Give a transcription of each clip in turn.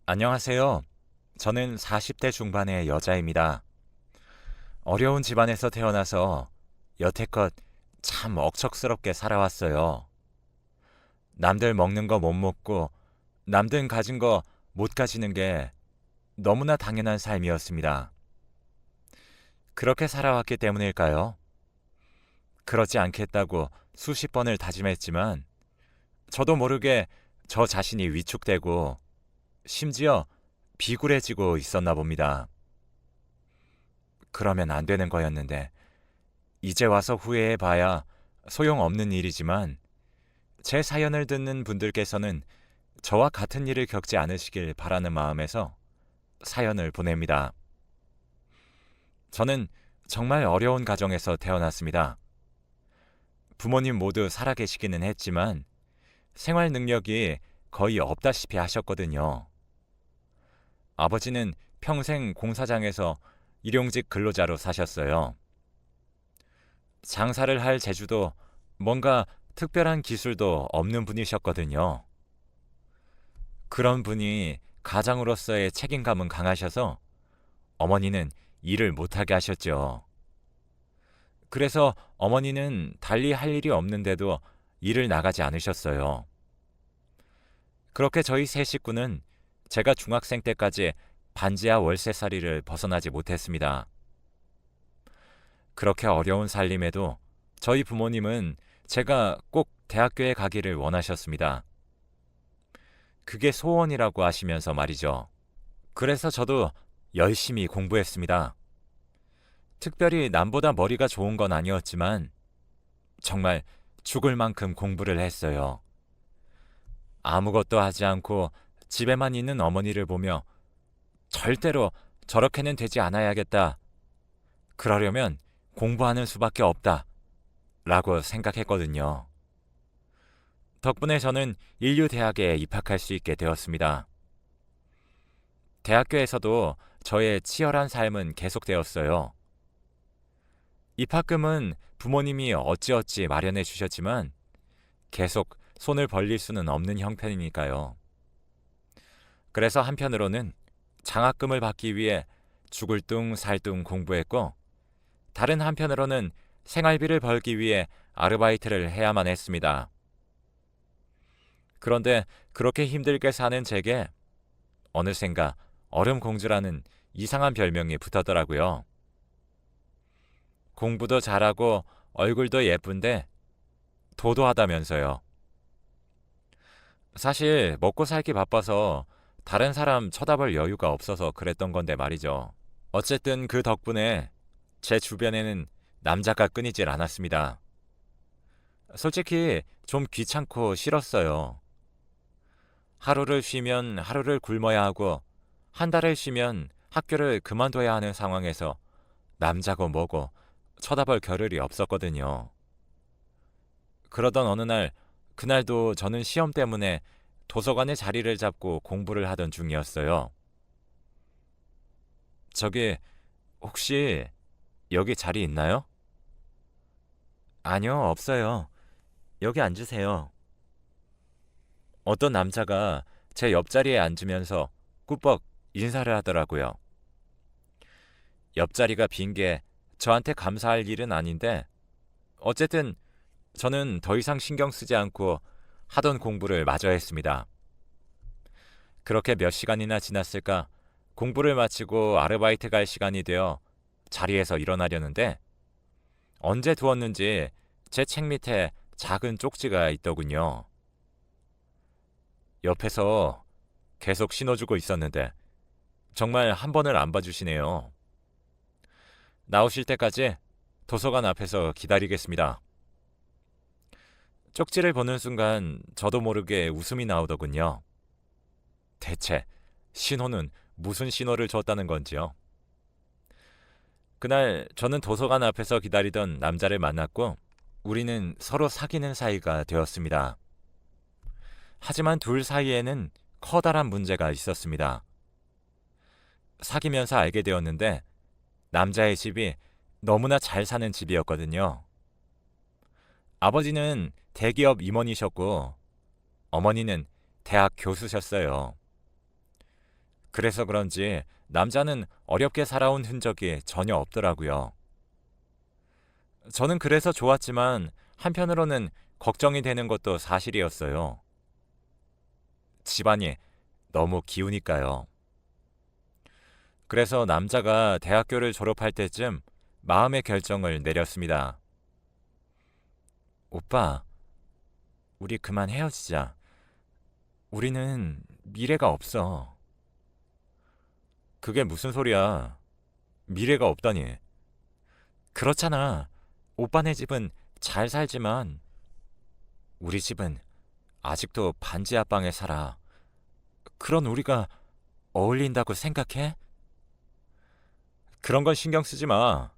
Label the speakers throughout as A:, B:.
A: 안녕하세요. 저는 40대 중반의 여자입니다. 어려운 집안에서 태어나서 여태껏 참 억척스럽게 살아왔어요. 남들 먹는 거 못 먹고 남들 가진 거 못 가지는 게 너무나 당연한 삶이었습니다. 그렇게 살아왔기 때문일까요? 그러지 않겠다고 수십 번을 다짐했지만 저도 모르게 저 자신이 위축되고 심지어 비굴해지고 있었나 봅니다. 그러면 안 되는 거였는데 이제 와서 후회해 봐야 소용없는 일이지만 제 사연을 듣는 분들께서는 저와 같은 일을 겪지 않으시길 바라는 마음에서 사연을 보냅니다. 저는 정말 어려운 가정에서 태어났습니다. 부모님 모두 살아계시기는 했지만 생활 능력이 거의 없다시피 하셨거든요. 아버지는 평생 공사장에서 일용직 근로자로 사셨어요. 장사를 할 재주도 뭔가 특별한 기술도 없는 분이셨거든요. 그런 분이 가장으로서의 책임감은 강하셔서 어머니는 일을 못하게 하셨죠. 그래서 어머니는 달리 할 일이 없는데도 일을 나가지 않으셨어요. 그렇게 저희 세 식구는 제가 중학생 때까지 반지하 월세살이를 벗어나지 못했습니다. 그렇게 어려운 살림에도 저희 부모님은 제가 꼭 대학교에 가기를 원하셨습니다. 그게 소원이라고 하시면서 말이죠. 그래서 저도 열심히 공부했습니다. 특별히 남보다 머리가 좋은 건 아니었지만 정말 죽을 만큼 공부를 했어요. 아무것도 하지 않고 집에만 있는 어머니를 보며 절대로 저렇게는 되지 않아야겠다. 그러려면 공부하는 수밖에 없다. 라고 생각했거든요. 덕분에 저는 인류대학에 입학할 수 있게 되었습니다. 대학교에서도 저의 치열한 삶은 계속되었어요. 입학금은 부모님이 어찌어찌 마련해 주셨지만 계속 손을 벌릴 수는 없는 형편이니까요. 그래서 한편으로는 장학금을 받기 위해 죽을 둥 살 둥 공부했고 다른 한편으로는 생활비를 벌기 위해 아르바이트를 해야만 했습니다. 그런데 그렇게 힘들게 사는 제게 어느샌가 얼음공주라는 이상한 별명이 붙었더라고요. 공부도 잘하고 얼굴도 예쁜데 도도하다면서요. 사실 먹고 살기 바빠서 다른 사람 쳐다볼 여유가 없어서 그랬던 건데 말이죠. 어쨌든 그 덕분에 제 주변에는 남자가 끊이질 않았습니다. 솔직히 좀 귀찮고 싫었어요. 하루를 쉬면 하루를 굶어야 하고 한 달을 쉬면 학교를 그만둬야 하는 상황에서 남자고 뭐고 쳐다볼 겨를이 없었거든요. 그러던 어느 날, 그날도 저는 시험 때문에 도서관에 자리를 잡고 공부를 하던 중이었어요. 저기, 혹시 여기 자리 있나요? 아니요, 없어요. 여기 앉으세요. 어떤 남자가 제 옆자리에 앉으면서 꾸벅 인사를 하더라고요. 옆자리가 빈 게 저한테 감사할 일은 아닌데, 어쨌든 저는 더 이상 신경 쓰지 않고 하던 공부를 마저 했습니다. 그렇게 몇 시간이나 지났을까 공부를 마치고 아르바이트 갈 시간이 되어 자리에서 일어나려는데 언제 두었는지 제 책 밑에 작은 쪽지가 있더군요. 옆에서 계속 신호주고 있었는데 정말 한 번을 안 봐주시네요. 나오실 때까지 도서관 앞에서 기다리겠습니다. 쪽지를 보는 순간 저도 모르게 웃음이 나오더군요. 대체 신호는 무슨 신호를 줬다는 건지요? 그날 저는 도서관 앞에서 기다리던 남자를 만났고 우리는 서로 사귀는 사이가 되었습니다. 하지만 둘 사이에는 커다란 문제가 있었습니다. 사귀면서 알게 되었는데 남자의 집이 너무나 잘 사는 집이었거든요. 아버지는 대기업 임원이셨고 어머니는 대학 교수셨어요. 그래서 그런지 남자는 어렵게 살아온 흔적이 전혀 없더라고요. 저는 그래서 좋았지만 한편으로는 걱정이 되는 것도 사실이었어요. 집안이 너무 기우니까요. 그래서 남자가 대학교를 졸업할 때쯤 마음의 결정을 내렸습니다. 오빠, 우리 그만 헤어지자. 우리는 미래가 없어. 그게 무슨 소리야? 미래가 없다니. 그렇잖아. 오빠네 집은 잘 살지만 우리 집은 아직도 반지 하방에 살아. 그런 우리가 어울린다고 생각해? 그런 건 신경 쓰지 마.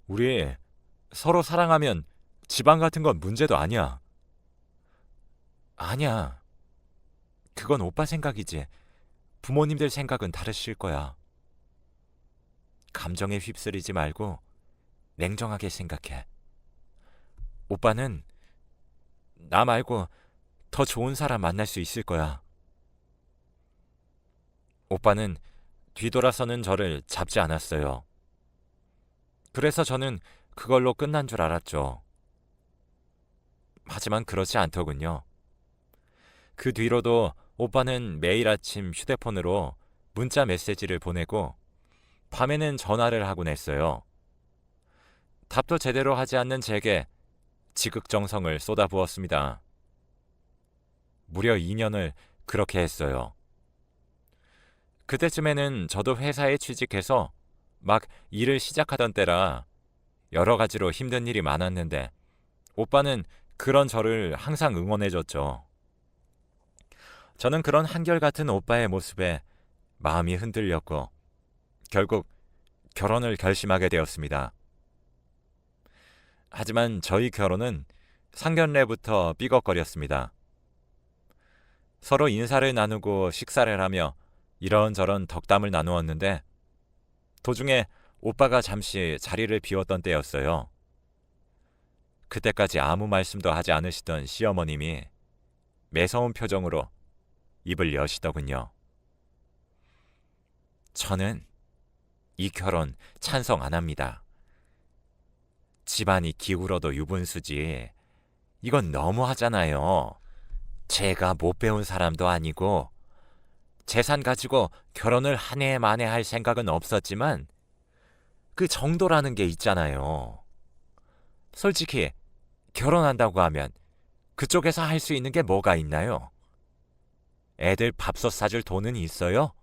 A: 우리 서로 사랑하면 집안 같은 건 문제도 아니야. 아니야. 그건 오빠 생각이지. 부모님들 생각은 다르실 거야. 감정에 휩쓸리지 말고 냉정하게 생각해. 오빠는 나 말고 더 좋은 사람 만날 수 있을 거야. 오빠는 뒤돌아서는 저를 잡지 않았어요. 그래서 저는 그걸로 끝난 줄 알았죠. 하지만 그렇지 않더군요. 그 뒤로도 오빠는 매일 아침 휴대폰으로 문자 메시지를 보내고 밤에는 전화를 하곤 했어요. 답도 제대로 하지 않는 제게 지극정성을 쏟아부었습니다. 무려 2년을 그렇게 했어요. 그때쯤에는 저도 회사에 취직해서 막 일을 시작하던 때라 여러 가지로 힘든 일이 많았는데 오빠는 그런 저를 항상 응원해줬죠. 저는 그런 한결같은 오빠의 모습에 마음이 흔들렸고 결국 결혼을 결심하게 되었습니다. 하지만 저희 결혼은 상견례부터 삐걱거렸습니다. 서로 인사를 나누고 식사를 하며 이런저런 덕담을 나누었는데 도중에 오빠가 잠시 자리를 비웠던 때였어요. 그때까지 아무 말씀도 하지 않으시던 시어머님이 매서운 표정으로 입을 여시더군요. 저는 이 결혼 찬성 안 합니다. 집안이 기울어도 유분수지. 이건 너무하잖아요. 제가 못 배운 사람도 아니고 재산 가지고 결혼을 한 해 만에 할 생각은 없었지만 그 정도라는 게 있잖아요. 솔직히 결혼한다고 하면 그쪽에서 할 수 있는 게 뭐가 있나요? 애들 밥솥 사줄 돈은 있어요?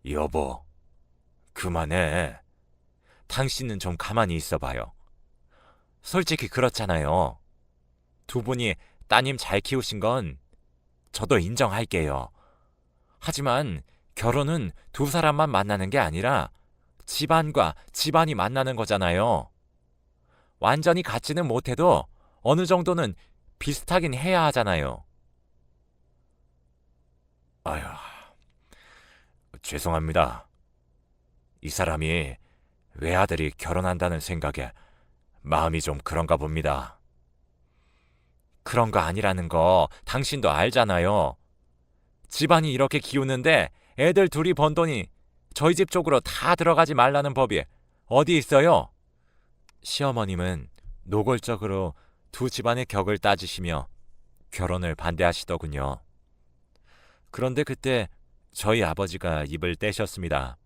A: 여보, 그만해. 당신은 좀 가만히 있어봐요. 솔직히 그렇잖아요. 두 분이 따님 잘 키우신 건 저도 인정할게요. 하지만 결혼은 두 사람만 만나는 게 아니라 집안과 집안이 만나는 거잖아요. 완전히 같지는 못해도 어느 정도는 비슷하긴 해야 하잖아요. 아휴, 죄송합니다. 이 사람이 외아들이 결혼한다는 생각에 마음이 좀 그런가 봅니다. 그런 거 아니라는 거 당신도 알잖아요. 집안이 이렇게 기우는데 애들 둘이 번 돈이 저희 집 쪽으로 다 들어가지 말라는 법이 어디 있어요? 시어머님은 노골적으로 두 집안의 격을 따지시며 결혼을 반대하시더군요. 그런데 그때 저희 아버지가 입을 떼셨습니다.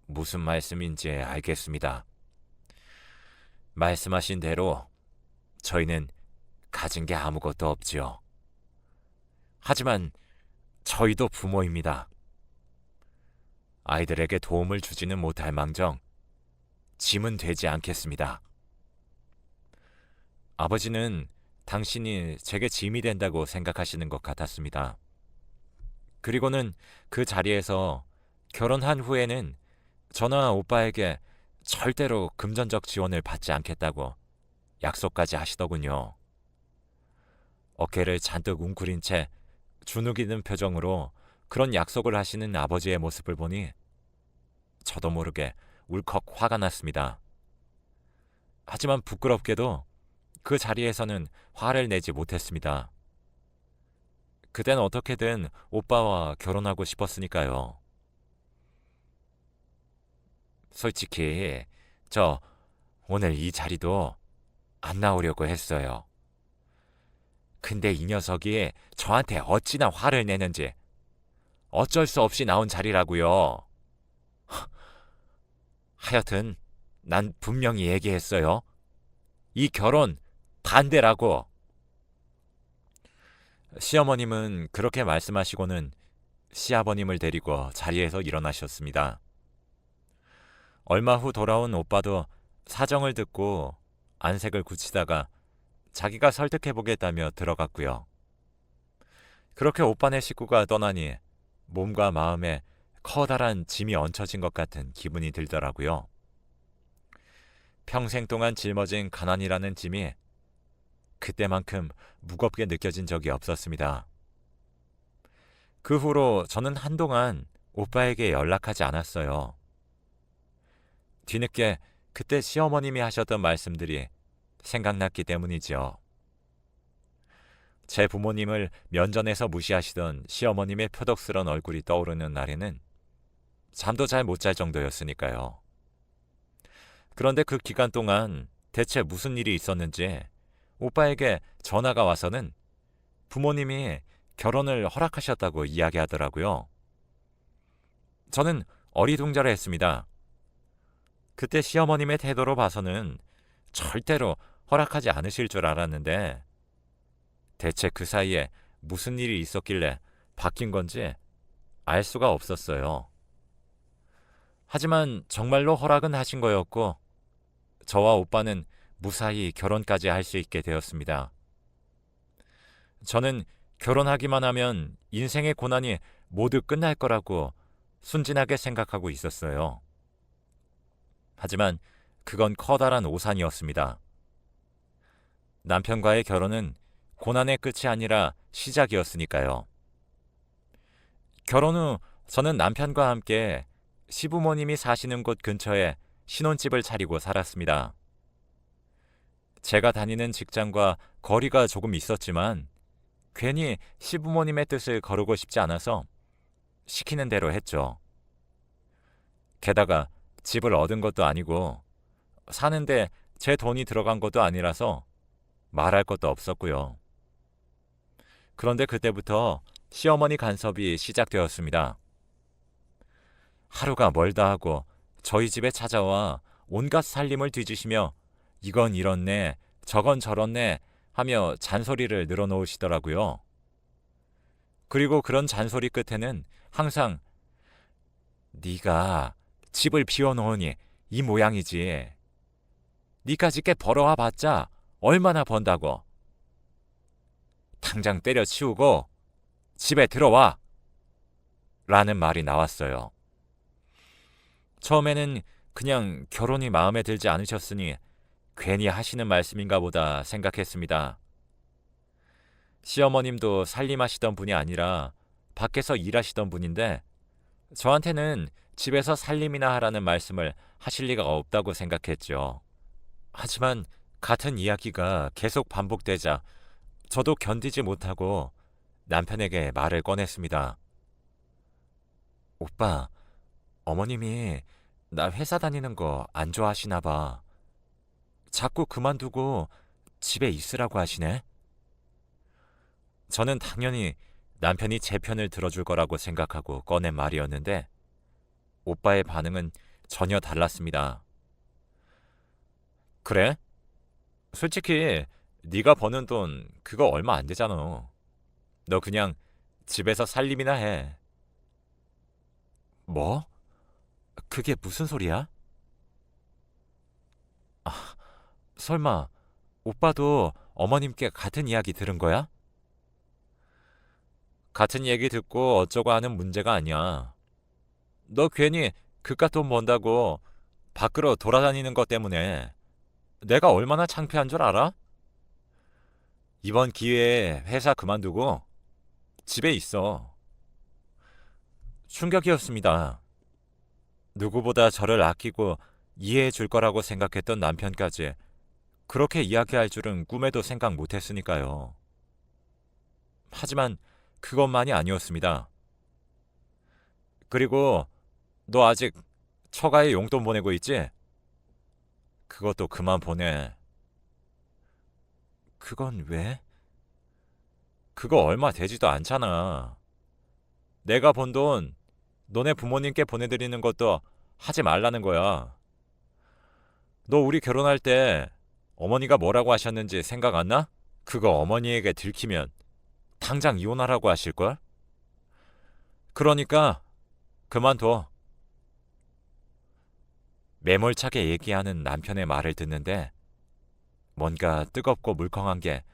A: 무슨 말씀인지 알겠습니다. 말씀하신 대로 저희는 가진 게 아무것도 없지요. 하지만 저희도 부모입니다. 아이들에게 도움을 주지는 못할 망정 짐은 되지 않겠습니다. 아버지는 당신이 제게 짐이 된다고 생각하시는 것 같았습니다. 그리고는 그 자리에서 결혼한 후에는 저나 오빠에게 절대로 금전적 지원을 받지 않겠다고 약속까지 하시더군요. 어깨를 잔뜩 웅크린 채 주눅이는 표정으로 그런 약속을 하시는 아버지의 모습을 보니 저도 모르게 울컥 화가 났습니다. 하지만 부끄럽게도 그 자리에서는 화를 내지 못했습니다. 그땐 어떻게든 오빠와 결혼하고 싶었으니까요. 솔직히 저 오늘 이 자리도 안 나오려고 했어요. 근데 이 녀석이 저한테 어찌나 화를 내는지 어쩔 수 없이 나온 자리라고요. 하여튼 난 분명히 얘기했어요. 이 결혼 반대라고. 시어머님은 그렇게 말씀하시고는 시아버님을 데리고 자리에서 일어나셨습니다. 얼마 후 돌아온 오빠도 사정을 듣고 안색을 굳히다가 자기가 설득해보겠다며 들어갔고요. 그렇게 오빠네 식구가 떠나니 몸과 마음에 커다란 짐이 얹혀진 것 같은 기분이 들더라고요. 평생 동안 짊어진 가난이라는 짐이 그때만큼 무겁게 느껴진 적이 없었습니다. 그 후로 저는 한동안 오빠에게 연락하지 않았어요. 뒤늦게 그때 시어머님이 하셨던 말씀들이 생각났기 때문이죠. 제 부모님을 면전에서 무시하시던 시어머님의 표독스런 얼굴이 떠오르는 날에는 잠도 잘 못 잘 정도였으니까요. 그런데 그 기간 동안 대체 무슨 일이 있었는지 오빠에게 전화가 와서는 부모님이 결혼을 허락하셨다고 이야기하더라고요. 저는 어리둥절해했습니다. 그때 시어머님의 태도로 봐서는 절대로 허락하지 않으실 줄 알았는데 대체 그 사이에 무슨 일이 있었길래 바뀐 건지 알 수가 없었어요. 하지만 정말로 허락은 하신 거였고 저와 오빠는 무사히 결혼까지 할 수 있게 되었습니다. 저는 결혼하기만 하면 인생의 고난이 모두 끝날 거라고 순진하게 생각하고 있었어요. 하지만 그건 커다란 오산이었습니다. 남편과의 결혼은 고난의 끝이 아니라 시작이었으니까요. 결혼 후 저는 남편과 함께 시부모님이 사시는 곳 근처에 신혼집을 차리고 살았습니다. 제가 다니는 직장과 거리가 조금 있었지만 괜히 시부모님의 뜻을 거르고 싶지 않아서 시키는 대로 했죠. 게다가 집을 얻은 것도 아니고 사는데 제 돈이 들어간 것도 아니라서 말할 것도 없었고요. 그런데 그때부터 시어머니 간섭이 시작되었습니다. 하루가 멀다 하고 저희 집에 찾아와 온갖 살림을 뒤지시며 이건 이렇네, 저건 저렇네 하며 잔소리를 늘어놓으시더라고요. 그리고 그런 잔소리 끝에는 항상 네가 집을 비워놓으니 이 모양이지. 니까짓게 벌어와 봤자 얼마나 번다고. 당장 때려치우고 집에 들어와. 라는 말이 나왔어요. 처음에는 그냥 결혼이 마음에 들지 않으셨으니 괜히 하시는 말씀인가 보다 생각했습니다. 시어머님도 살림하시던 분이 아니라 밖에서 일하시던 분인데 저한테는 집에서 살림이나 하라는 말씀을 하실 리가 없다고 생각했죠. 하지만 같은 이야기가 계속 반복되자 저도 견디지 못하고 남편에게 말을 꺼냈습니다. 오빠, 어머님이 나 회사 다니는 거 안 좋아하시나 봐. 자꾸 그만두고 집에 있으라고 하시네. 저는 당연히 남편이 제 편을 들어줄 거라고 생각하고 꺼낸 말이었는데 오빠의 반응은 전혀 달랐습니다. 그래? 솔직히 네가 버는 돈 그거 얼마 안 되잖아. 너 그냥 집에서 살림이나 해. 뭐? 그게 무슨 소리야? 아, 설마 오빠도 어머님께 같은 이야기 들은 거야? 같은 얘기 듣고 어쩌고 하는 문제가 아니야. 너 괜히 그깟 돈 번다고 밖으로 돌아다니는 것 때문에 내가 얼마나 창피한 줄 알아? 이번 기회에 회사 그만두고 집에 있어. 충격이었습니다. 누구보다 저를 아끼고 이해해 줄 거라고 생각했던 남편까지 그렇게 이야기할 줄은 꿈에도 생각 못 했으니까요. 하지만 그것만이 아니었습니다. 그리고 너 아직 처가에 용돈 보내고 있지? 그것도 그만 보내. 그건 왜? 그거 얼마 되지도 않잖아. 내가 번 돈 너네 부모님께 보내드리는 것도 하지 말라는 거야. 너 우리 결혼할 때 어머니가 뭐라고 하셨는지 생각 안 나? 그거 어머니에게 들키면 당장 이혼하라고 하실걸? 그러니까 그만둬. 매몰차게 얘기하는 남편의 말을 듣는데 뭔가 뜨겁고 물컹한 게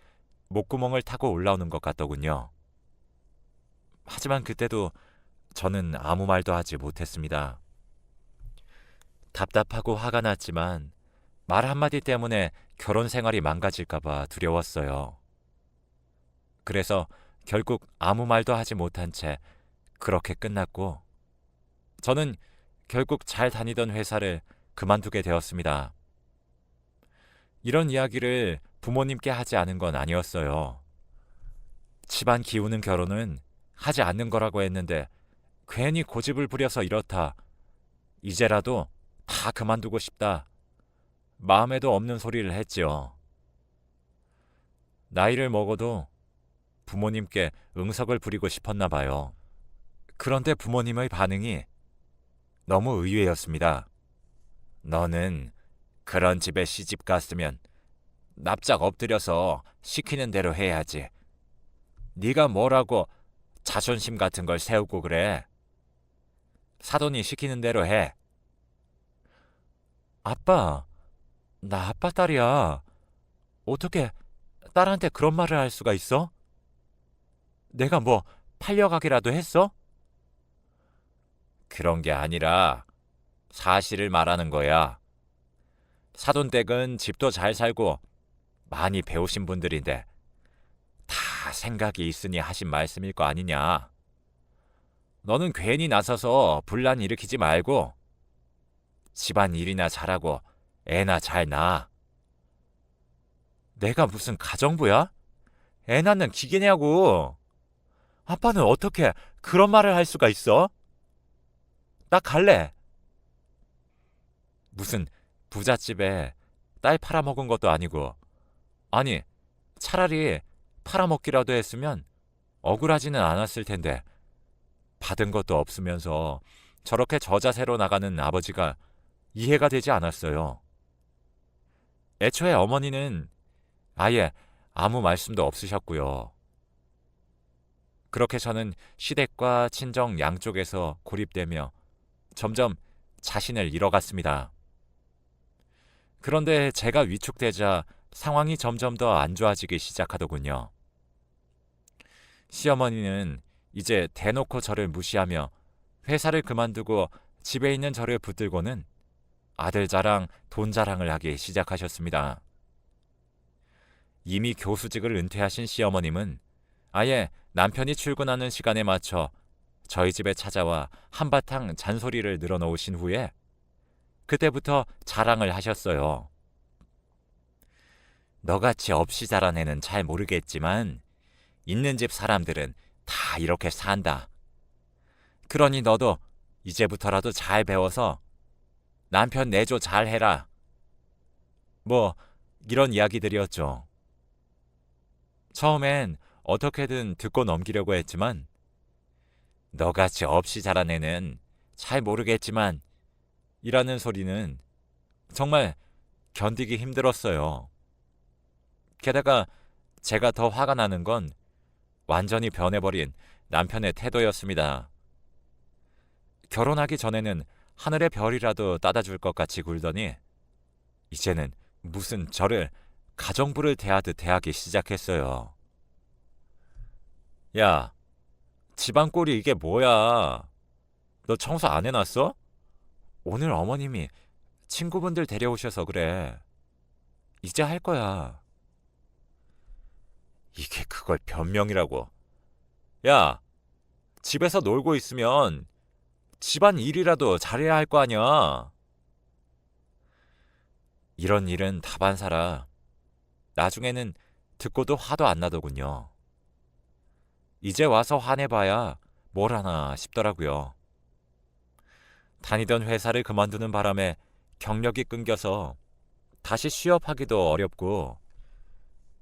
A: 목구멍을 타고 올라오는 것 같더군요. 하지만 그때도 저는 아무 말도 하지 못했습니다. 답답하고 화가 났지만 말 한마디 때문에 결혼 생활이 망가질까봐 두려웠어요. 그래서 결국 아무 말도 하지 못한 채 그렇게 끝났고, 저는 결국 잘 다니던 회사를 그만두게 되었습니다. 이런 이야기를 부모님께 하지 않은 건 아니었어요. 집안 기우는 결혼은 하지 않는 거라고 했는데 괜히 고집을 부려서 이렇다. 이제라도 다 그만두고 싶다. 마음에도 없는 소리를 했지요. 나이를 먹어도 부모님께 응석을 부리고 싶었나 봐요. 그런데 부모님의 반응이 너무 의외였습니다. 너는 그런 집에 시집 갔으면 납작 엎드려서 시키는 대로 해야지. 네가 뭐라고 자존심 같은 걸 세우고 그래. 사돈이 시키는 대로 해. 아빠, 나 아빠 딸이야. 어떻게 딸한테 그런 말을 할 수가 있어? 내가 뭐 팔려가기라도 했어? 그런 게 아니라 사실을 말하는 거야. 사돈댁은 집도 잘 살고 많이 배우신 분들인데 다 생각이 있으니 하신 말씀일 거 아니냐. 너는 괜히 나서서 분란 일으키지 말고 집안 일이나 잘하고 애나 잘 낳아. 내가 무슨 가정부야? 애 낳는 기계냐고. 아빠는 어떻게 그런 말을 할 수가 있어? 나 갈래. 무슨 부잣집에 딸 팔아먹은 것도 아니고, 아니 차라리 팔아먹기라도 했으면 억울하지는 않았을 텐데 받은 것도 없으면서 저렇게 저자세로 나가는 아버지가 이해가 되지 않았어요. 애초에 어머니는 아예 아무 말씀도 없으셨고요. 그렇게 저는 시댁과 친정 양쪽에서 고립되며 점점 자신을 잃어갔습니다. 그런데 제가 위축되자 상황이 점점 더 안 좋아지기 시작하더군요. 시어머니는 이제 대놓고 저를 무시하며 회사를 그만두고 집에 있는 저를 붙들고는 아들 자랑, 돈 자랑을 하기 시작하셨습니다. 이미 교수직을 은퇴하신 시어머님은 아예 남편이 출근하는 시간에 맞춰 저희 집에 찾아와 한바탕 잔소리를 늘어놓으신 후에 그때부터 자랑을 하셨어요. 너같이 없이 자란 애는 잘 모르겠지만 있는 집 사람들은 다 이렇게 산다. 그러니 너도 이제부터라도 잘 배워서 남편 내조 잘 해라. 뭐 이런 이야기들이었죠. 처음엔 어떻게든 듣고 넘기려고 했지만 너같이 없이 자란 애는 잘 모르겠지만 이라는 소리는 정말 견디기 힘들었어요. 게다가 제가 더 화가 나는 건 완전히 변해버린 남편의 태도였습니다. 결혼하기 전에는 하늘의 별이라도 따다 줄 것 같이 굴더니 이제는 무슨 저를 가정부를 대하듯 대하기 시작했어요. 야, 집안 꼴이 이게 뭐야? 너 청소 안 해놨어? 오늘 어머님이 친구분들 데려오셔서 그래. 이제 할 거야. 이게 그걸 변명이라고. 야, 집에서 놀고 있으면 집안 일이라도 잘해야 할 거 아니야. 이런 일은 다반사라 나중에는 듣고도 화도 안 나더군요. 이제 와서 화내봐야 뭘 하나 싶더라고요. 다니던 회사를 그만두는 바람에 경력이 끊겨서 다시 취업하기도 어렵고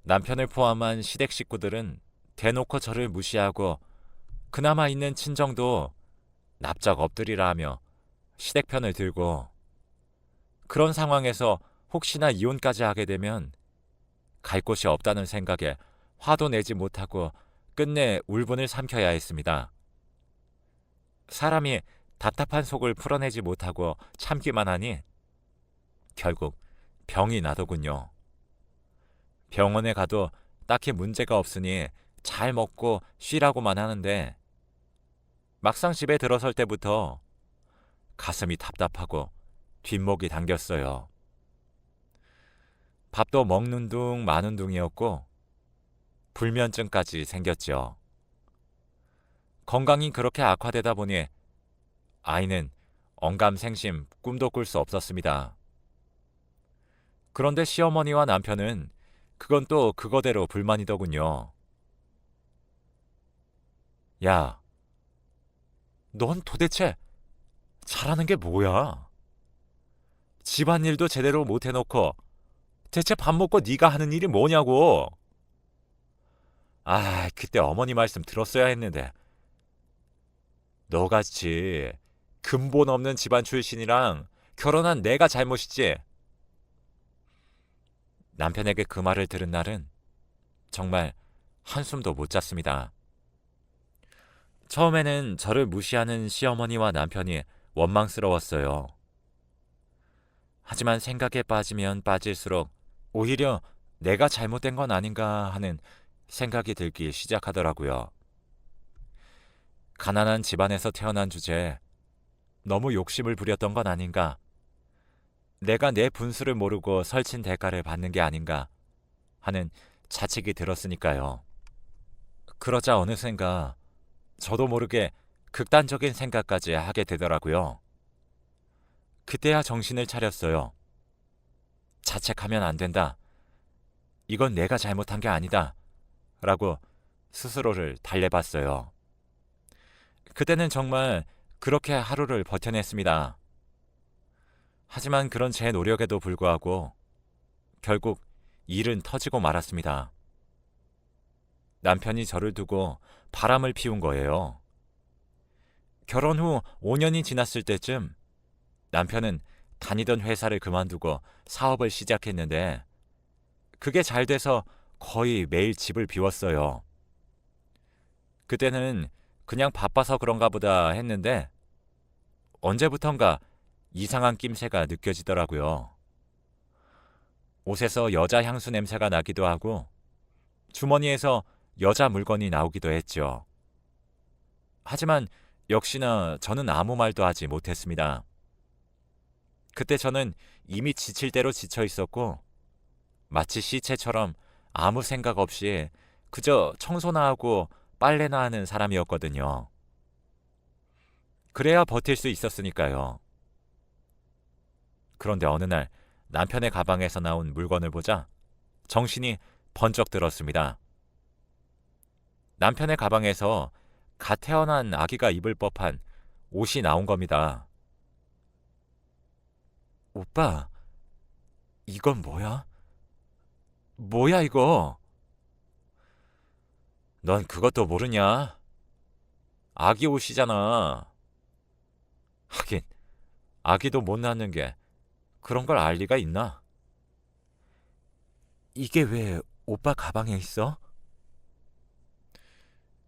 A: 남편을 포함한 시댁 식구들은 대놓고 저를 무시하고 그나마 있는 친정도 납작 엎드리라 하며 시댁 편을 들고 그런 상황에서 혹시나 이혼까지 하게 되면 갈 곳이 없다는 생각에 화도 내지 못하고 끝내 울분을 삼켜야 했습니다. 사람이 답답한 속을 풀어내지 못하고 참기만 하니 결국 병이 나더군요. 병원에 가도 딱히 문제가 없으니 잘 먹고 쉬라고만 하는데 막상 집에 들어설 때부터 가슴이 답답하고 뒷목이 당겼어요. 밥도 먹는 둥 마는 둥이었고 불면증까지 생겼죠. 건강이 그렇게 악화되다 보니 아이는 언감생심 꿈도 꿀 수 없었습니다. 그런데 시어머니와 남편은 그건 또 그거대로 불만이더군요. 야, 넌 도대체 잘하는 게 뭐야? 집안일도 제대로 못 해놓고 대체 밥 먹고 네가 하는 일이 뭐냐고. 아, 그때 어머니 말씀 들었어야 했는데. 너같이 근본 없는 집안 출신이랑 결혼한 내가 잘못이지. 남편에게 그 말을 들은 날은 정말 한숨도 못 잤습니다. 처음에는 저를 무시하는 시어머니와 남편이 원망스러웠어요. 하지만 생각에 빠지면 빠질수록 오히려 내가 잘못된 건 아닌가 하는 생각이 들기 시작하더라고요. 가난한 집안에서 태어난 주제에 너무 욕심을 부렸던 건 아닌가, 내가 내 분수를 모르고 설친 대가를 받는 게 아닌가 하는 자책이 들었으니까요. 그러자 어느샌가 저도 모르게 극단적인 생각까지 하게 되더라고요. 그때야 정신을 차렸어요. 자책하면 안 된다. 이건 내가 잘못한 게 아니다. 라고 스스로를 달래봤어요. 그때는 정말 그렇게 하루를 버텨냈습니다. 하지만 그런 제 노력에도 불구하고 결국 일은 터지고 말았습니다. 남편이 저를 두고 바람을 피운 거예요. 결혼 후 5년이 지났을 때쯤 남편은 다니던 회사를 그만두고 사업을 시작했는데 그게 잘 돼서 거의 매일 집을 비웠어요. 그때는 그냥 바빠서 그런가 보다 했는데 언제부턴가 이상한 낌새가 느껴지더라고요. 옷에서 여자 향수 냄새가 나기도 하고 주머니에서 여자 물건이 나오기도 했죠. 하지만 역시나 저는 아무 말도 하지 못했습니다. 그때 저는 이미 지칠 대로 지쳐 있었고 마치 시체처럼 아무 생각 없이 그저 청소나 하고 빨래나 하는 사람이었거든요. 그래야 버틸 수 있었으니까요. 그런데 어느 날 남편의 가방에서 나온 물건을 보자 정신이 번쩍 들었습니다. 남편의 가방에서 갓 태어난 아기가 입을 법한 옷이 나온 겁니다. 오빠, 이건 뭐야? 뭐야 이거? 넌 그것도 모르냐? 아기 옷이잖아. 하긴 아기도 못 낳는 게 그런 걸 알 리가 있나? 이게 왜 오빠 가방에 있어?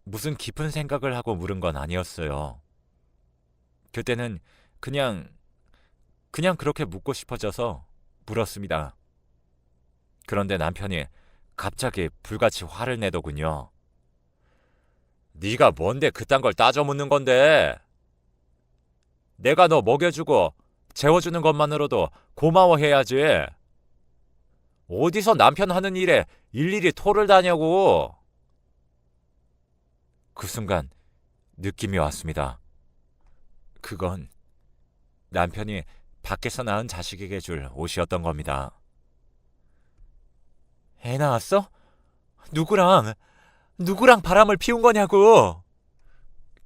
A: 무슨 깊은 생각을 하고 물은 건 아니었어요. 그때는 그냥 그렇게 묻고 싶어져서 물었습니다. 그런데 남편이 갑자기 불같이 화를 내더군요. 네가 뭔데 그딴 걸 따져 묻는 건데? 내가 너 먹여주고 재워주는 것만으로도 고마워해야지. 어디서 남편 하는 일에 일일이 토를 다냐고. 그 순간 느낌이 왔습니다. 그건 남편이 밖에서 낳은 자식에게 줄 옷이었던 겁니다. 애 낳았어? 누구랑? 누구랑 바람을 피운 거냐고.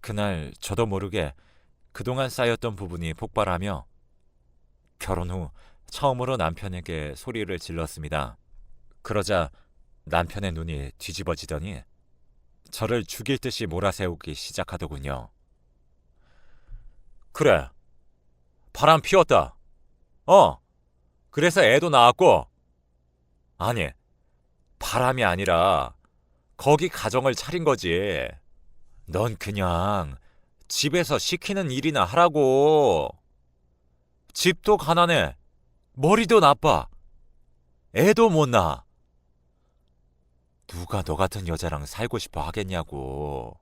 A: 그날 저도 모르게 그동안 쌓였던 부분이 폭발하며 결혼 후 처음으로 남편에게 소리를 질렀습니다. 그러자 남편의 눈이 뒤집어지더니 저를 죽일 듯이 몰아세우기 시작하더군요. 그래, 바람 피웠다. 그래서 애도 낳았고. 아니, 바람이 아니라 거기 가정을 차린 거지. 넌 그냥 집에서 시키는 일이나 하라고. 집도 가난해. 머리도 나빠. 애도 못 낳아. 누가 너 같은 여자랑 살고 싶어 하겠냐고.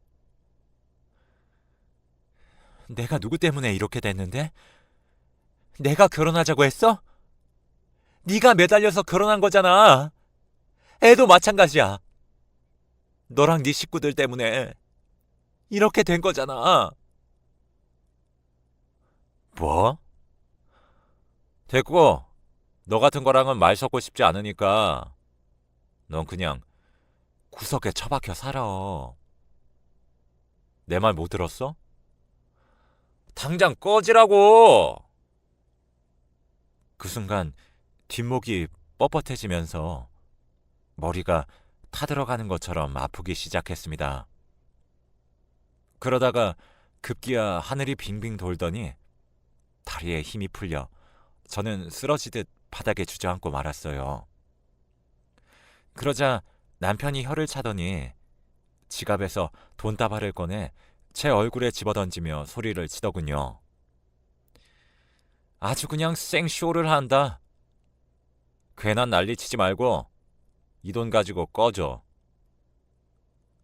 A: 내가 누구 때문에 이렇게 됐는데? 내가 결혼하자고 했어? 네가 매달려서 결혼한 거잖아. 애도 마찬가지야. 너랑 네 식구들 때문에 이렇게 된 거잖아. 뭐? 됐고, 너 같은 거랑은 말 섞고 싶지 않으니까 넌 그냥 구석에 처박혀 살아. 내 말 못 들었어? 당장 꺼지라고! 그 순간 뒷목이 뻣뻣해지면서 머리가 타들어가는 것처럼 아프기 시작했습니다. 그러다가 급기야 하늘이 빙빙 돌더니 다리에 힘이 풀려 저는 쓰러지듯 바닥에 주저앉고 말았어요. 그러자 남편이 혀를 차더니 지갑에서 돈다발을 꺼내 제 얼굴에 집어던지며 소리를 치더군요. 아주 그냥 생쇼를 한다. 괜한 난리치지 말고 이 돈 가지고 꺼져.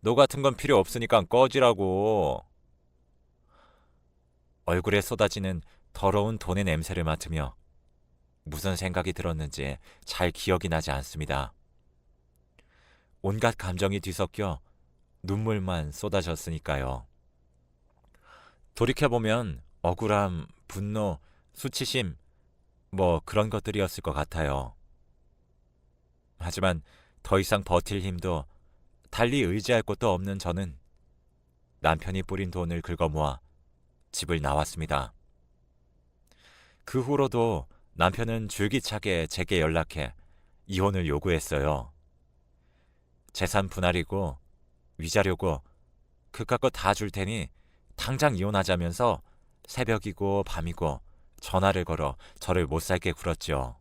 A: 너 같은 건 필요 없으니까 꺼지라고. 얼굴에 쏟아지는 더러운 돈의 냄새를 맡으며 무슨 생각이 들었는지 잘 기억이 나지 않습니다. 온갖 감정이 뒤섞여 눈물만 쏟아졌으니까요. 돌이켜보면 억울함, 분노, 수치심, 뭐 그런 것들이었을 것 같아요. 하지만 더 이상 버틸 힘도 달리 의지할 곳도 없는 저는 남편이 뿌린 돈을 긁어모아 집을 나왔습니다. 그 후로도 남편은 줄기차게 제게 연락해 이혼을 요구했어요. 재산 분할이고 위자료고 그깟 거 다 줄 테니 당장 이혼하자면서 새벽이고 밤이고 전화를 걸어 저를 못 살게 굴었죠.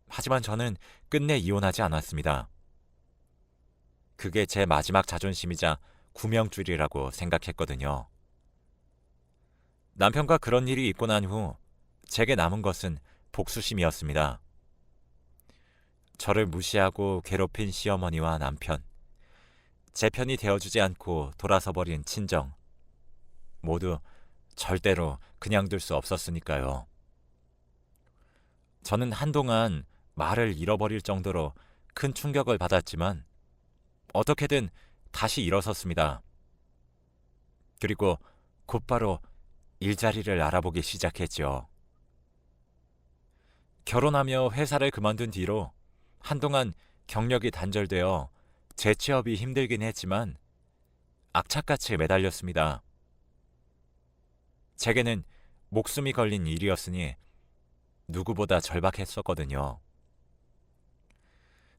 A: 하지만 저는 끝내 이혼하지 않았습니다. 그게 제 마지막 자존심이자 구명줄이라고 생각했거든요. 남편과 그런 일이 있고 난 후 제게 남은 것은 복수심이었습니다. 저를 무시하고 괴롭힌 시어머니와 남편, 제 편이 되어주지 않고 돌아서버린 친정, 모두 절대로 그냥 둘 수 없었으니까요. 저는 한동안 말을 잃어버릴 정도로 큰 충격을 받았지만 어떻게든 다시 일어섰습니다. 그리고 곧바로 일자리를 알아보기 시작했죠. 결혼하며 회사를 그만둔 뒤로 한동안 경력이 단절되어 재취업이 힘들긴 했지만 악착같이 매달렸습니다. 제게는 목숨이 걸린 일이었으니 누구보다 절박했었거든요.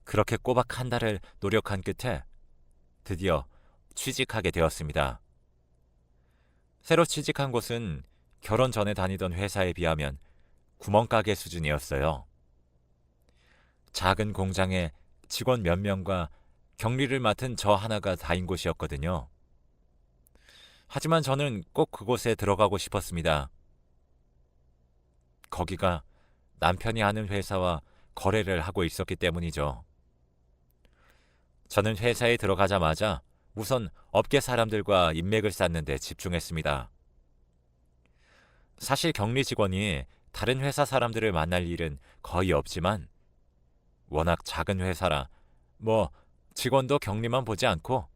A: 그렇게 꼬박 한 달을 노력한 끝에 드디어 취직하게 되었습니다. 새로 취직한 곳은 결혼 전에 다니던 회사에 비하면 구멍가게 수준이었어요. 작은 공장에 직원 몇 명과 격리를 맡은 저 하나가 다인 곳이었거든요. 하지만 저는 꼭 그곳에 들어가고 싶었습니다. 거기가 남편이 아는 회사와 거래를 하고 있었기 때문이죠. 저는 회사에 들어가자마자 우선 업계 사람들과 인맥을 쌓는 데 집중했습니다. 사실 격리 직원이 다른 회사 사람들을 만날 일은 거의 없지만 워낙 작은 회사라 직원도 격리만 보지 않고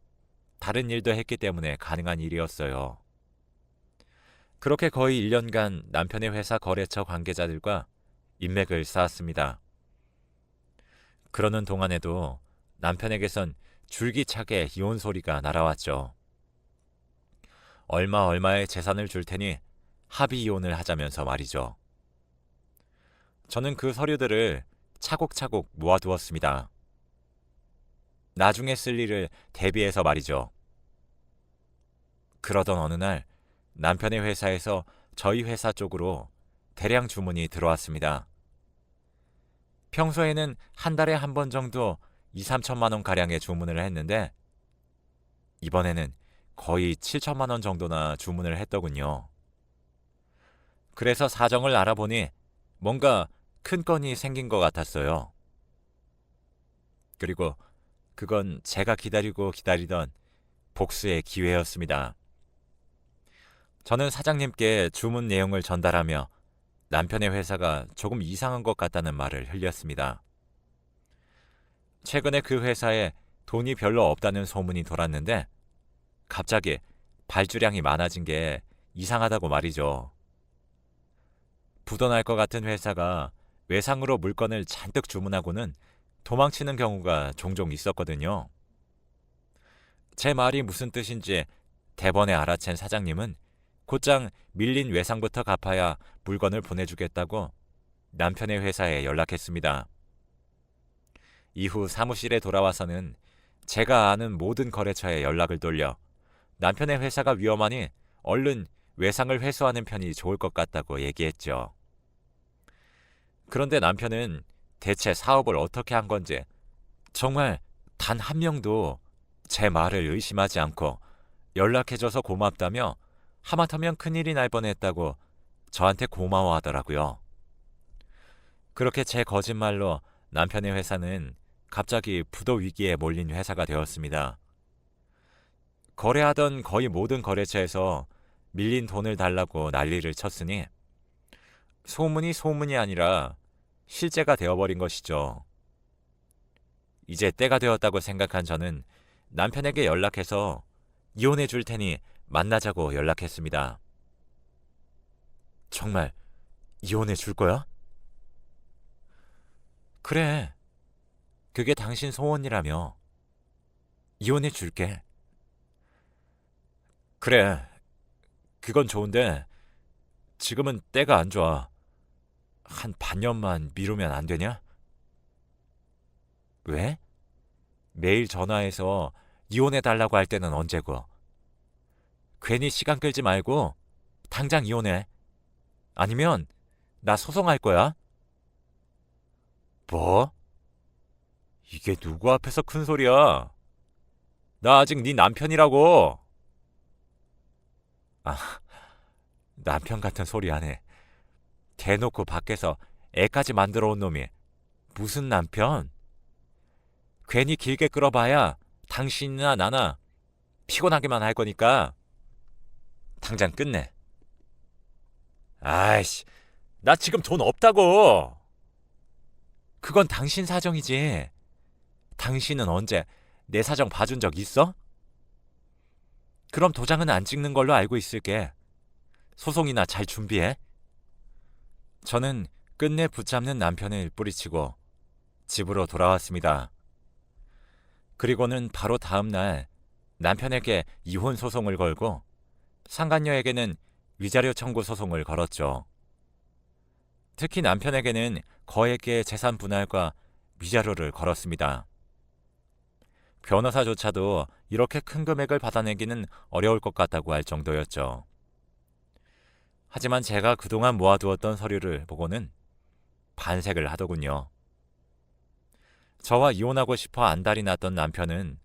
A: 다른 일도 했기 때문에 가능한 일이었어요. 그렇게 거의 1년간 남편의 회사 거래처 관계자들과 인맥을 쌓았습니다. 그러는 동안에도 남편에게선 줄기차게 이혼 소리가 날아왔죠. 얼마의 재산을 줄 테니 합의 이혼을 하자면서 말이죠. 저는 그 서류들을 차곡차곡 모아두었습니다. 나중에 쓸 일을 대비해서 말이죠. 그러던 어느 날 남편의 회사에서 저희 회사 쪽으로 대량 주문이 들어왔습니다. 평소에는 한 달에 한 번 정도 2, 3천만 원 가량의 주문을 했는데 이번에는 거의 7천만 원 정도나 주문을 했더군요. 그래서 사정을 알아보니 뭔가 큰 건이 생긴 것 같았어요. 그리고 그건 제가 기다리던 복수의 기회였습니다. 저는 사장님께 주문 내용을 전달하며 남편의 회사가 조금 이상한 것 같다는 말을 흘렸습니다. 최근에 그 회사에 돈이 별로 없다는 소문이 돌았는데 갑자기 발주량이 많아진 게 이상하다고 말이죠. 부도날 것 같은 회사가 외상으로 물건을 잔뜩 주문하고는 도망치는 경우가 종종 있었거든요. 제 말이 무슨 뜻인지 대번에 알아챈 사장님은 곧장 밀린 외상부터 갚아야 물건을 보내주겠다고 남편의 회사에 연락했습니다. 이후 사무실에 돌아와서는 제가 아는 모든 거래처에 연락을 돌려 남편의 회사가 위험하니 얼른 외상을 회수하는 편이 좋을 것 같다고 얘기했죠. 그런데 남편은 대체 사업을 어떻게 한 건지 정말 단 한 명도 제 말을 의심하지 않고 연락해줘서 고맙다며 하마터면 큰일이 날 뻔했다고 저한테 고마워하더라고요. 그렇게 제 거짓말로 남편의 회사는 갑자기 부도 위기에 몰린 회사가 되었습니다. 거래하던 거의 모든 거래처에서 밀린 돈을 달라고 난리를 쳤으니 소문이 소문이 아니라 실제가 되어버린 것이죠. 이제 때가 되었다고 생각한 저는 남편에게 연락해서 이혼해 줄 테니 만나자고 연락했습니다. 정말 이혼해 줄 거야? 그래. 그게 당신 소원이라며. 이혼해 줄게. 그래. 그건 좋은데 지금은 때가 안 좋아. 한 반년만 미루면 안 되냐? 왜? 매일 전화해서 이혼해 달라고 할 때는 언제고? 괜히 시간 끌지 말고 당장 이혼해. 아니면 나 소송할 거야. 뭐? 이게 누구 앞에서 큰 소리야? 나 아직 네 남편이라고. 아, 남편 같은 소리 안 해. 대놓고 밖에서 애까지 만들어 온 놈이 무슨 남편? 괜히 길게 끌어봐야 당신이나 나나 피곤하게만 할 거니까 당장 끝내. 아이씨, 나 지금 돈 없다고. 그건 당신 사정이지. 당신은 언제 내 사정 봐준 적 있어? 그럼 도장은 안 찍는 걸로 알고 있을게. 소송이나 잘 준비해. 저는 끝내 붙잡는 남편을 뿌리치고 집으로 돌아왔습니다. 그리고는 바로 다음 날 남편에게 이혼 소송을 걸고 상간녀에게는 위자료 청구 소송을 걸었죠. 특히 남편에게는 거액의 재산 분할과 위자료를 걸었습니다. 변호사조차도 이렇게 큰 금액을 받아내기는 어려울 것 같다고 할 정도였죠. 하지만 제가 그동안 모아두었던 서류를 보고는 반색을 하더군요. 저와 이혼하고 싶어 안달이 났던 남편은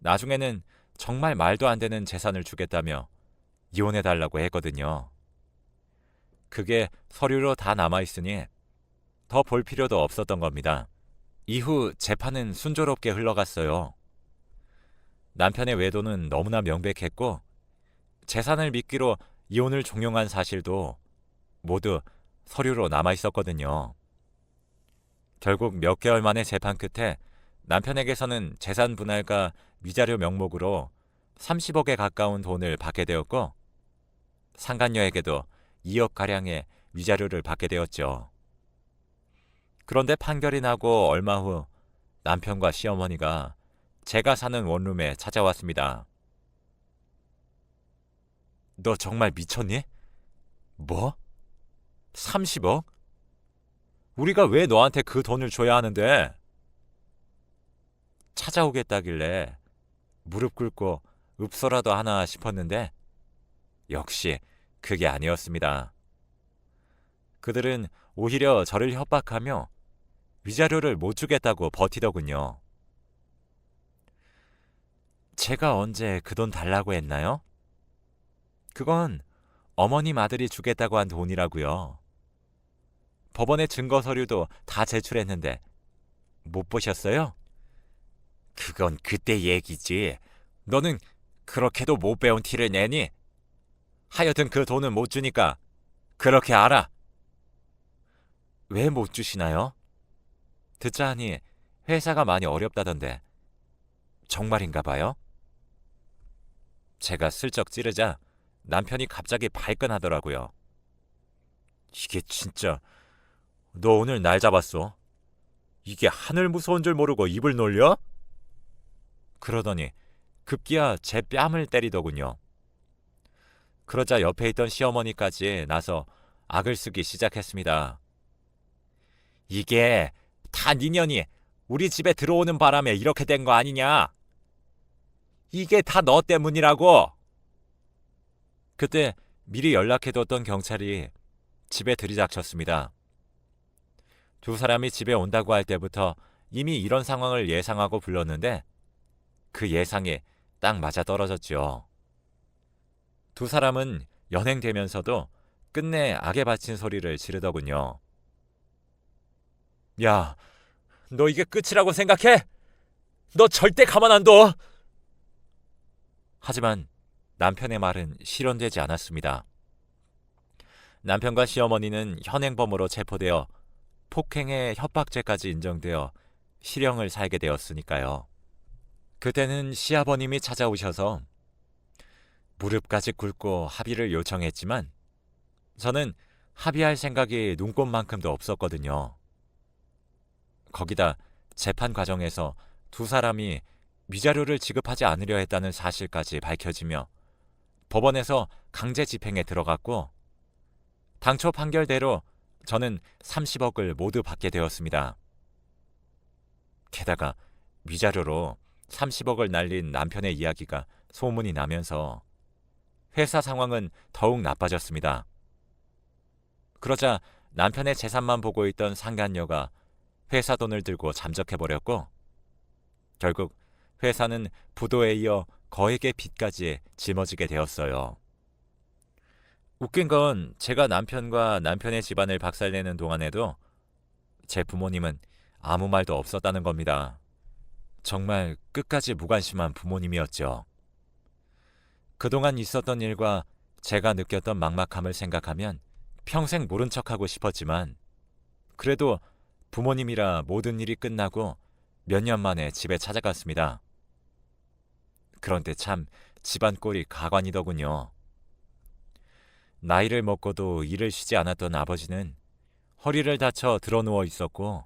A: 나중에는 정말 말도 안 되는 재산을 주겠다며 이혼해달라고 했거든요. 그게 서류로 다 남아있으니 더 볼 필요도 없었던 겁니다. 이후 재판은 순조롭게 흘러갔어요. 남편의 외도는 너무나 명백했고 재산을 미끼로 이혼을 종용한 사실도 모두 서류로 남아있었거든요. 결국 몇 개월 만에 재판 끝에 남편에게서는 재산 분할과 위자료 명목으로 30억에 가까운 돈을 받게 되었고 상간녀에게도 2억가량의 위자료를 받게 되었죠. 그런데 판결이 나고 얼마 후 남편과 시어머니가 제가 사는 원룸에 찾아왔습니다. 너 정말 미쳤니? 뭐? 30억? 우리가 왜 너한테 그 돈을 줘야 하는데? 찾아오겠다길래 무릎 꿇고 읍소라도 하나 싶었는데 역시 그게 아니었습니다. 그들은 오히려 저를 협박하며 위자료를 못 주겠다고 버티더군요. 제가 언제 그 돈 달라고 했나요? 그건 어머님 아들이 주겠다고 한 돈이라고요. 법원에 증거 서류도 다 제출했는데 못 보셨어요? 그건 그때 얘기지. 너는 그렇게도 못 배운 티를 내니? 하여튼 그 돈은 못 주니까 그렇게 알아. 왜 못 주시나요? 듣자 하니 회사가 많이 어렵다던데 정말인가 봐요? 제가 슬쩍 찌르자 남편이 갑자기 발끈하더라고요. 이게 진짜 너 오늘 날 잡았어? 이게 하늘 무서운 줄 모르고 입을 놀려? 그러더니 급기야 제 뺨을 때리더군요. 그러자 옆에 있던 시어머니까지 나서 악을 쓰기 시작했습니다. 이게 다 니년이 우리 집에 들어오는 바람에 이렇게 된 거 아니냐? 이게 다 너 때문이라고! 그때 미리 연락해뒀던 경찰이 집에 들이닥쳤습니다. 두 사람이 집에 온다고 할 때부터 이미 이런 상황을 예상하고 불렀는데 그 예상이 딱 맞아 떨어졌죠. 두 사람은 연행되면서도 끝내 악에 바친 소리를 지르더군요. 야, 너 이게 끝이라고 생각해? 너 절대 가만 안 둬! 하지만 남편의 말은 실현되지 않았습니다. 남편과 시어머니는 현행범으로 체포되어 폭행의 협박죄까지 인정되어 실형을 살게 되었으니까요. 그때는 시아버님이 찾아오셔서 무릎까지 꿇고 합의를 요청했지만 저는 합의할 생각이 눈꼽만큼도 없었거든요. 거기다 재판 과정에서 두 사람이 위자료를 지급하지 않으려 했다는 사실까지 밝혀지며 법원에서 강제 집행에 들어갔고 당초 판결대로 저는 30억을 모두 받게 되었습니다. 게다가 위자료로 30억을 날린 남편의 이야기가 소문이 나면서 회사 상황은 더욱 나빠졌습니다. 그러자 남편의 재산만 보고 있던 상간녀가 회사 돈을 들고 잠적해버렸고 결국 회사는 부도에 이어 거액의 빚까지 짊어지게 되었어요. 웃긴 건 제가 남편과 남편의 집안을 박살내는 동안에도 제 부모님은 아무 말도 없었다는 겁니다. 정말 끝까지 무관심한 부모님이었죠. 그동안 있었던 일과 제가 느꼈던 막막함을 생각하면 평생 모른 척하고 싶었지만 그래도 부모님이라 모든 일이 끝나고 몇 년 만에 집에 찾아갔습니다. 그런데 참 집안 꼴이 가관이더군요. 나이를 먹고도 일을 쉬지 않았던 아버지는 허리를 다쳐 드러누워 있었고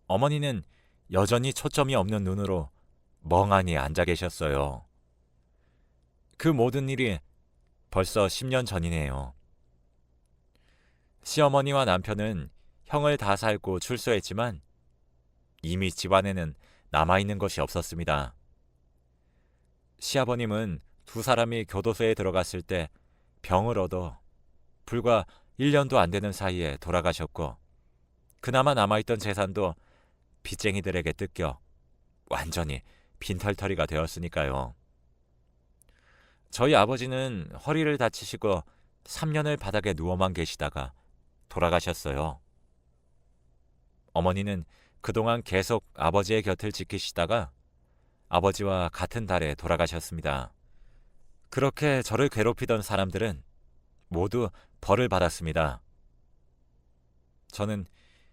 A: 어머니는 여전히 초점이 없는 눈으로 멍하니 앉아 계셨어요. 그 모든 일이 벌써 10년 전이네요. 시어머니와 남편은 형을 다 살고 출소했지만 이미 집안에는 남아있는 것이 없었습니다. 시아버님은 두 사람이 교도소에 들어갔을 때 병을 얻어 불과 1년도 안 되는 사이에 돌아가셨고 그나마 남아있던 재산도 빚쟁이들에게 뜯겨 완전히 빈털터리가 되었으니까요. 저희 아버지는 허리를 다치시고 3년을 바닥에 누워만 계시다가 돌아가셨어요. 어머니는 그동안 계속 아버지의 곁을 지키시다가 아버지와 같은 달에 돌아가셨습니다. 그렇게 저를 괴롭히던 사람들은 모두 벌을 받았습니다. 저는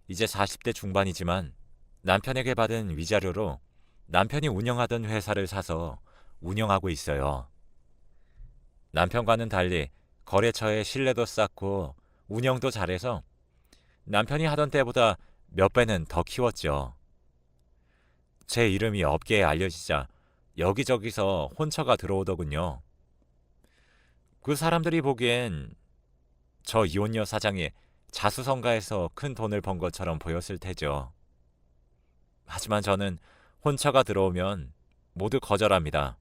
A: 이제 40대 중반이지만 남편에게 받은 위자료로 남편이 운영하던 회사를 사서 운영하고 있어요. 남편과는 달리 거래처의 신뢰도 쌓고 운영도 잘해서 남편이 하던 때보다 몇 배는 더 키웠죠. 제 이름이 업계에 알려지자 여기저기서 혼처가 들어오더군요. 그 사람들이 보기엔 저 이혼녀 사장이 자수성가해서 큰 돈을 번 것처럼 보였을 테죠. 하지만 저는 혼처가 들어오면 모두 거절합니다.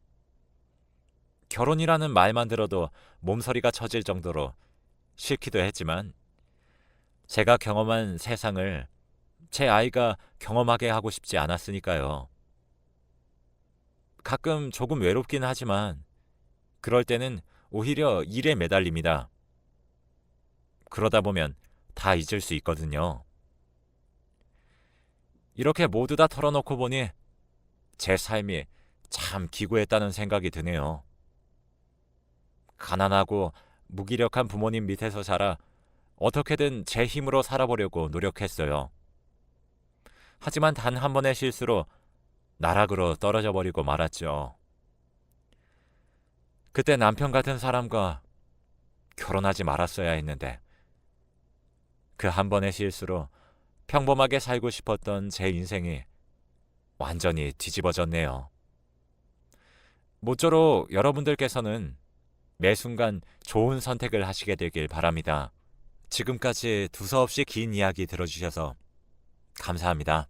A: 결혼이라는 말만 들어도 몸서리가 쳐질 정도로 싫기도 했지만 제가 경험한 세상을 제 아이가 경험하게 하고 싶지 않았으니까요. 가끔 조금 외롭긴 하지만 그럴 때는 오히려 일에 매달립니다. 그러다 보면 다 잊을 수 있거든요. 이렇게 모두 다 털어놓고 보니 제 삶이 참 기구했다는 생각이 드네요. 가난하고 무기력한 부모님 밑에서 자라 어떻게든 제 힘으로 살아보려고 노력했어요. 하지만 단 한 번의 실수로 나락으로 떨어져 버리고 말았죠. 그때 남편 같은 사람과 결혼하지 말았어야 했는데 그 한 번의 실수로 평범하게 살고 싶었던 제 인생이 완전히 뒤집어졌네요. 모쪼록 여러분들께서는 매 순간 좋은 선택을 하시게 되길 바랍니다. 지금까지 두서없이 긴 이야기 들어주셔서 감사합니다.